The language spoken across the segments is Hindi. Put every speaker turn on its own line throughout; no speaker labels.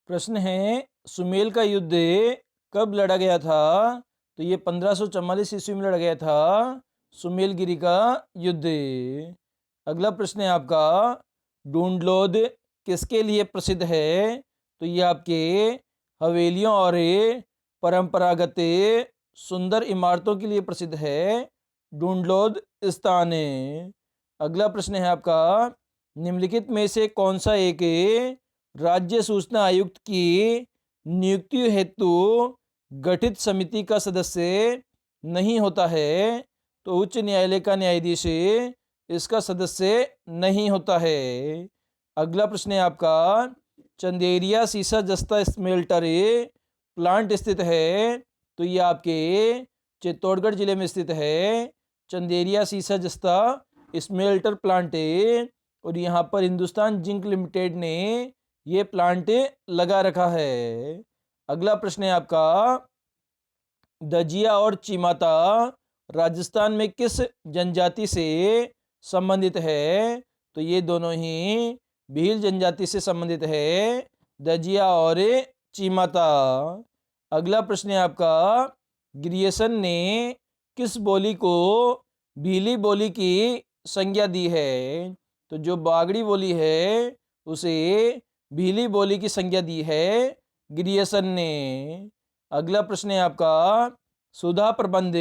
प्रश्न है, सुमेल का युद्ध कब लड़ा गया था? तो ये 1544 ईस्वी में लड़ा गया था, सुमेलगिरी का युद्ध। अगला प्रश्न है आपका, ढूंढलोद किसके लिए प्रसिद्ध है? तो ये आपके हवेलियों और परंपरागत सुंदर इमारतों के लिए प्रसिद्ध है, ढूंढलोद स्थान। अगला प्रश्न है आपका, निम्नलिखित में से कौन सा एक राज्य सूचना आयुक्त की नियुक्ति हेतु गठित समिति का सदस्य नहीं होता है? तो उच्च न्यायालय का न्यायाधीश इसका सदस्य नहीं होता है। अगला प्रश्न है आपका, चंदेरिया सीसा जस्ता स्मेल्टर प्लांट स्थित है? तो ये आपके चित्तौड़गढ़ जिले में स्थित है, चंदेरिया सीसा जस्ता स्मेल्टर प्लांट। और यहाँ पर हिंदुस्तान जिंक लिमिटेड ने ये प्लांट लगा रखा है। अगला प्रश्न है आपका, दजिया और चीमाता राजस्थान में किस जनजाति से संबंधित है? तो ये दोनों ही भील जनजाति से संबंधित है, दजिया और चीमाता। अगला प्रश्न है आपका, ग्रियर्सन ने किस बोली को भीली बोली की संज्ञा दी है? तो जो बागड़ी बोली है उसे भीली बोली की संज्ञा दी है ग्रियर्सन ने। अगला प्रश्न है आपका, सुधा प्रबंध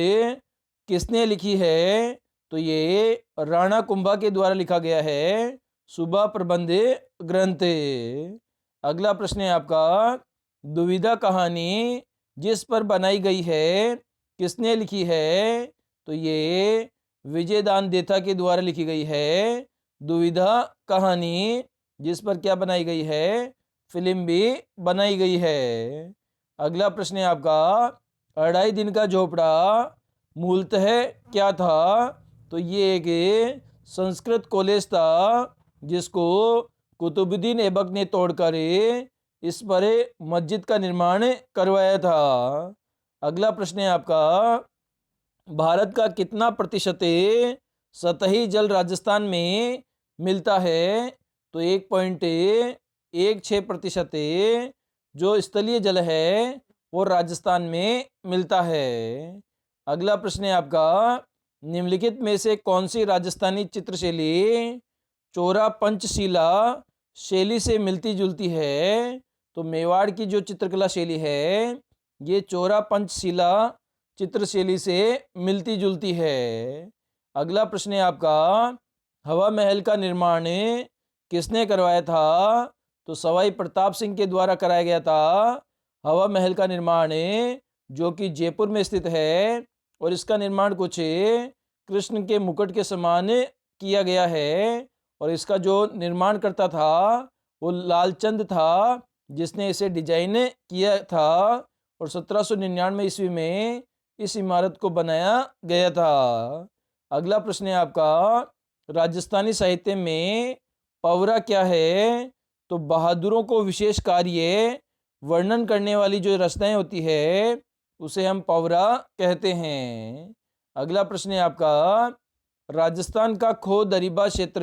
किसने लिखी है? तो ये राणा कुंभा के द्वारा लिखा गया है, सुधा प्रबंध ग्रंथ। अगला प्रश्न है आपका, दुविधा कहानी जिस पर बनाई गई है किसने लिखी है? तो ये विजयदान देथा के द्वारा लिखी गई है, दुविधा कहानी, जिस पर क्या बनाई गई है, फिल्म भी बनाई गई है। अगला प्रश्न है आपका, अढ़ाई दिन का झोपड़ा मूलतः क्या था? तो ये एक संस्कृत कॉलेज था जिसको कुतुबुद्दीन ऐबक ने तोड़कर इस पर मस्जिद का निर्माण करवाया था। अगला प्रश्न है आपका, भारत का कितना प्रतिशत सतही जल राजस्थान में मिलता है? तो 1.16% जो स्थलीय जल है वो राजस्थान में मिलता है। अगला प्रश्न है आपका, निम्नलिखित में से कौन सी राजस्थानी चित्रशैली चौरा पंचशीला शैली से मिलती जुलती है? तो मेवाड़ की जो चित्रकला शैली है ये चौरा पंचशीला चित्रशैली से मिलती जुलती है। अगला प्रश्न है आपका, हवा महल का निर्माण किसने करवाया था? तो सवाई प्रताप सिंह के द्वारा कराया गया था हवा महल का निर्माण, जो कि जयपुर में स्थित है। और इसका निर्माण कुछ कृष्ण के मुकुट के समान किया गया है। और इसका जो निर्माण करता था वो लालचंद था जिसने इसे डिजाइन किया था। और 1799 ईस्वी में इस इमारत को बनाया गया था। अगला प्रश्न है आपका, राजस्थानी साहित्य में पवरा क्या है? तो बहादुरों को विशेष कार्य वर्णन करने वाली जो रचनाएं होती है उसे हम पवरा कहते हैं। अगला प्रश्न है आपका, राजस्थान का खो दरिबा क्षेत्र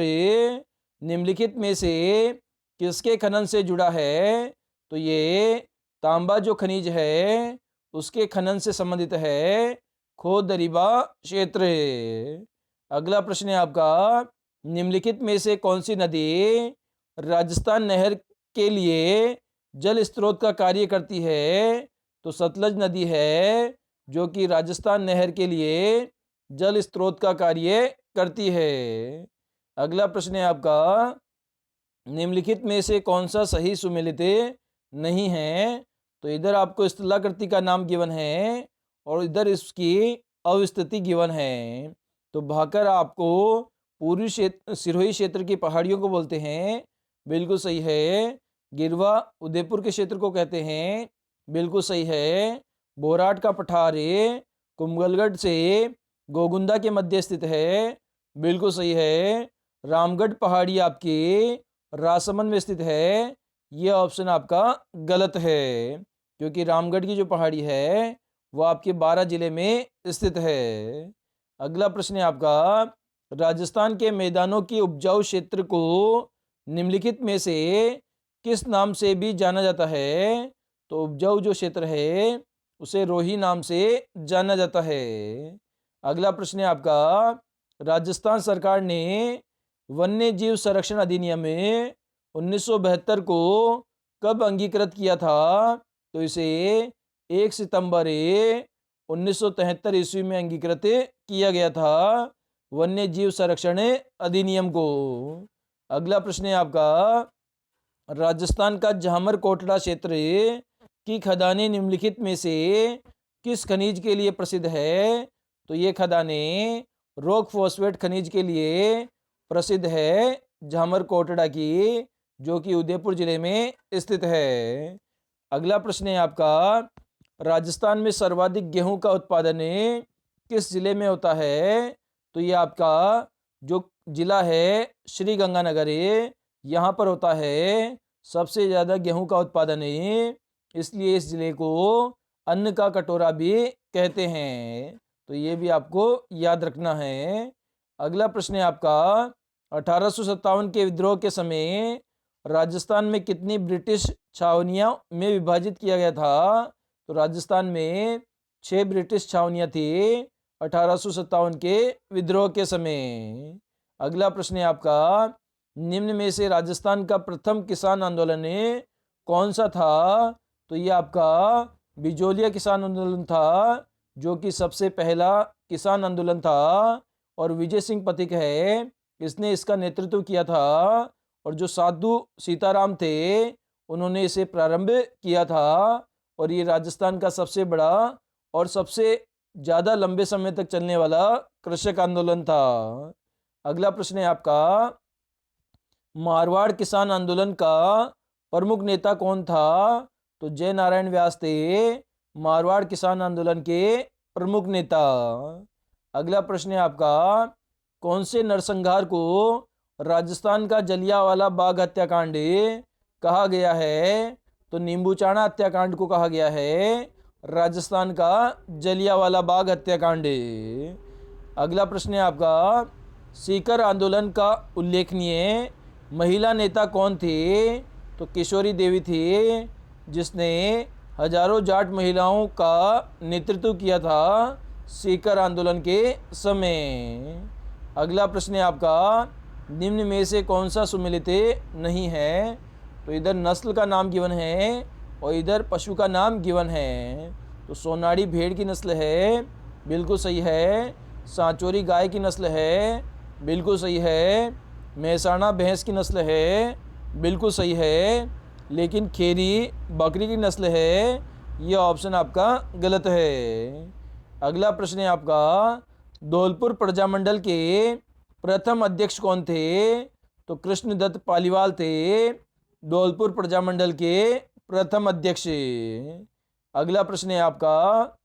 निम्नलिखित में से किसके खनन से जुड़ा है? तो ये तांबा जो खनिज है उसके खनन से संबंधित है, खो दरिबा क्षेत्र। अगला प्रश्न है आपका, निम्नलिखित में से कौन सी नदी राजस्थान नहर के लिए जल स्रोत का कार्य करती है? तो सतलज नदी है जो कि राजस्थान नहर के लिए जल स्रोत का कार्य करती है। अगला प्रश्न है आपका, निम्नलिखित में से कौन सा सही सुमेलित नहीं है? तो इधर आपको स्थलाकृति का नाम गिवन है और इधर इसकी अवस्थिति गिवन है। तो भाकर आपको पूर्वी क्षेत्र सिरोही क्षेत्र की पहाड़ियों को बोलते हैं, बिल्कुल सही है। गिरवा उदयपुर के क्षेत्र को कहते हैं, बिल्कुल सही है। बोराट का पठार कुंभलगढ़ से गोगुंदा के मध्य स्थित है, बिल्कुल सही है। रामगढ़ पहाड़ी आपकी राजसमंद में स्थित है, यह ऑप्शन आपका गलत है क्योंकि रामगढ़ की जो पहाड़ी है वो आपके 12 जिले में स्थित है। अगला प्रश्न है आपका, राजस्थान के मैदानों की उपजाऊ क्षेत्र को निम्नलिखित में से किस नाम से भी जाना जाता है? तो उपजाऊ जो क्षेत्र है उसे रोही नाम से जाना जाता है। अगला प्रश्न है आपका, राजस्थान सरकार ने वन्य जीव संरक्षण अधिनियम में 1972 को कब अंगीकृत किया था? तो इसे 1 सितंबर 1973 ईस्वी में अंगीकृत किया गया था, वन्य जीव संरक्षण अधिनियम को। अगला प्रश्न है आपका, राजस्थान का झामर कोटड़ा क्षेत्र की खदानें निम्नलिखित में से किस खनिज के लिए प्रसिद्ध है? तो ये खदानें रॉक फॉस्फेट खनिज के लिए प्रसिद्ध है, झामर कोटड़ा की, जो कि उदयपुर जिले में स्थित है। अगला प्रश्न है आपका, राजस्थान में सर्वाधिक गेहूं का उत्पादन किस जिले में होता है? तो ये आपका जो जिला है श्री गंगानगर, यहाँ पर होता है सबसे ज़्यादा गेहूं का उत्पादन है, इसलिए इस जिले को अन्न का कटोरा भी कहते हैं। तो ये भी आपको याद रखना है। अगला प्रश्न है आपका, 1857 के विद्रोह के समय राजस्थान में कितनी ब्रिटिश छावनियां में विभाजित किया गया था? तो राजस्थान में 6 ब्रिटिश छावनियां थी 1857 के विद्रोह के समय। अगला प्रश्न है आपका, निम्न में से राजस्थान का प्रथम किसान आंदोलन कौन सा था? तो ये आपका बिजोलिया किसान आंदोलन था, जो कि सबसे पहला किसान आंदोलन था, और विजय सिंह पथिक है इसने इसका नेतृत्व किया था, और जो साधु सीताराम थे उन्होंने इसे प्रारंभ किया था, और ये राजस्थान का सबसे बड़ा और सबसे ज़्यादा लंबे समय तक चलने वाला कृषक आंदोलन था। अगला प्रश्न है आपका, मारवाड़ किसान आंदोलन का प्रमुख नेता कौन था? तो जय नारायण व्यास थे मारवाड़ किसान आंदोलन के प्रमुख नेता। अगला प्रश्न है आपका, कौन से नरसंहार को राजस्थान का जलियांवाला बाग हत्याकांड कहा गया है? तो नींबूचाना हत्याकांड को कहा गया है राजस्थान का जलियांवाला बाग हत्याकांड। अगला प्रश्न है आपका, सीकर आंदोलन का उल्लेखनीय महिला नेता कौन थी? तो किशोरी देवी थी, जिसने हजारों जाट महिलाओं का नेतृत्व किया था सीकर आंदोलन के समय। अगला प्रश्न है आपका, निम्न में से कौन सा सुमेलित नहीं है? तो इधर नस्ल का नाम गिवन है और इधर पशु का नाम गिवन है। तो सोनाड़ी भेड़ की नस्ल है, बिल्कुल सही है। सांचोरी गाय की नस्ल है, बिल्कुल सही है। महसाणा भैंस की नस्ल है, बिल्कुल सही है। लेकिन खेरी बकरी की नस्ल है, यह ऑप्शन आपका गलत है। अगला प्रश्न है आपका, धौलपुर प्रजामंडल के प्रथम अध्यक्ष कौन थे? तो कृष्णदत्त पालीवाल थे धौलपुर प्रजामंडल के प्रथम अध्यक्ष। अगला प्रश्न है आपका,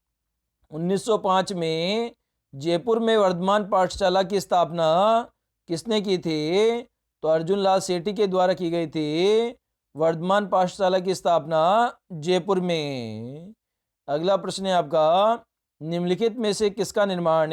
1905 में जयपुर में वर्धमान पाठशाला की स्थापना किसने की थी? तो अर्जुन लाल सेठी के द्वारा की गई थी वर्धमान पाठशाला की स्थापना जयपुर में। अगला प्रश्न है आपका, निम्नलिखित में से किसका निर्माण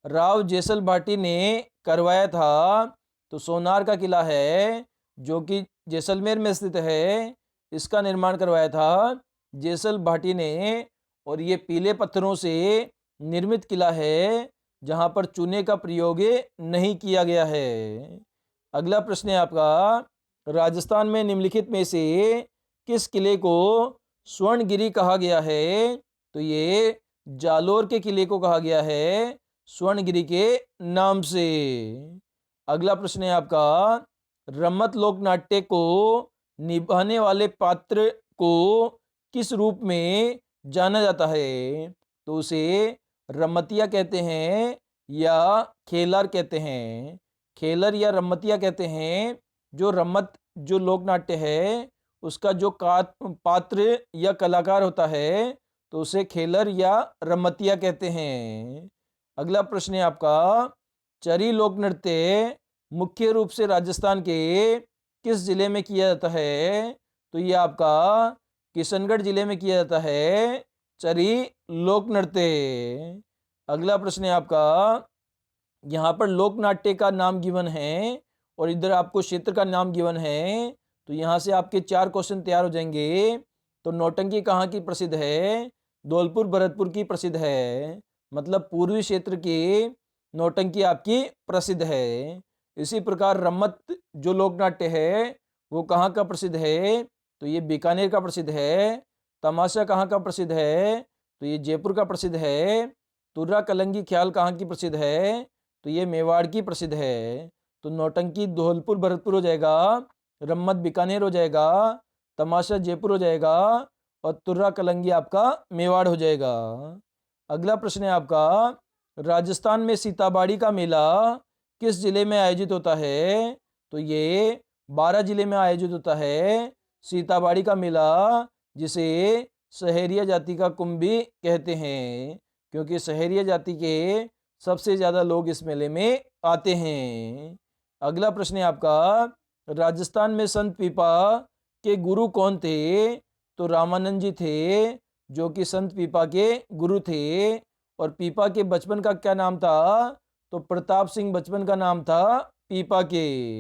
राव जैसल भाटी ने करवाया था? तो सोनार का किला है, जो कि जैसलमेर में स्थित है, इसका निर्माण करवाया था जैसल भाटी ने, और ये पीले पत्थरों से निर्मित किला है जहाँ पर चूने का प्रयोग नहीं किया गया है। अगला प्रश्न है आपका, राजस्थान में निम्नलिखित में से किस किले को स्वर्णगिरी कहा गया है? तो ये जालोर के किले को कहा गया है स्वर्णगिरी के नाम से। अगला प्रश्न है आपका, रम्मत लोक नाट्य को निभाने वाले पात्र को किस रूप में जाना जाता है? तो उसे रम्मतिया कहते हैं या खेलर कहते हैं। खेलर या रम्मतिया कहते हैं। जो रम्मत जो लोक नाट्य है उसका जो पात्र या कलाकार होता है तो उसे खेलर या रम्मतिया कहते हैं। अगला प्रश्न है आपका, चरी लोक नृत्य मुख्य रूप से राजस्थान के किस जिले में किया जाता है? तो ये आपका किशनगढ़ जिले में किया जाता है चरी लोक नृत्य। अगला प्रश्न है आपका, यहाँ पर लोक नाट्य का नाम गिवन है और इधर आपको क्षेत्र का नाम गिवन है, तो यहाँ से आपके 4 क्वेश्चन तैयार हो जाएंगे। तो नौटंकी कहाँ की प्रसिद्ध है? धौलपुर भरतपुर की प्रसिद्ध है, मतलब पूर्वी क्षेत्र की नौटंकी आपकी प्रसिद्ध है। इसी प्रकार रम्मत जो लोक नाट्य है वो कहाँ का प्रसिद्ध है? तो ये बीकानेर का प्रसिद्ध है। तमाशा कहाँ का प्रसिद्ध है? तो ये जयपुर का प्रसिद्ध है। तुर्रा कलंगी ख्याल कहाँ की प्रसिद्ध है? तो ये मेवाड़ की प्रसिद्ध है। तो नौटंकी धौलपुर भरतपुर हो जाएगा, रम्मत बीकानेर हो जाएगा, तमाशा जयपुर हो जाएगा और तुर्रा कलंगी आपका मेवाड़ हो जाएगा। अगला प्रश्न है आपका, राजस्थान में सीताबाड़ी का मेला किस जिले में आयोजित होता है? तो ये 12 जिले में आयोजित होता है सीताबाड़ी का मेला, जिसे सहरिया जाति का कुंभ भी कहते हैं, क्योंकि सहरिया जाति के सबसे ज़्यादा लोग इस मेले में आते हैं। अगला प्रश्न है आपका, राजस्थान में संत पीपा के गुरु कौन थे? तो रामानंद जी थे, जो कि संत पीपा के गुरु थे। और पीपा के बचपन का क्या नाम था? तो प्रताप सिंह बचपन का नाम था पीपा के।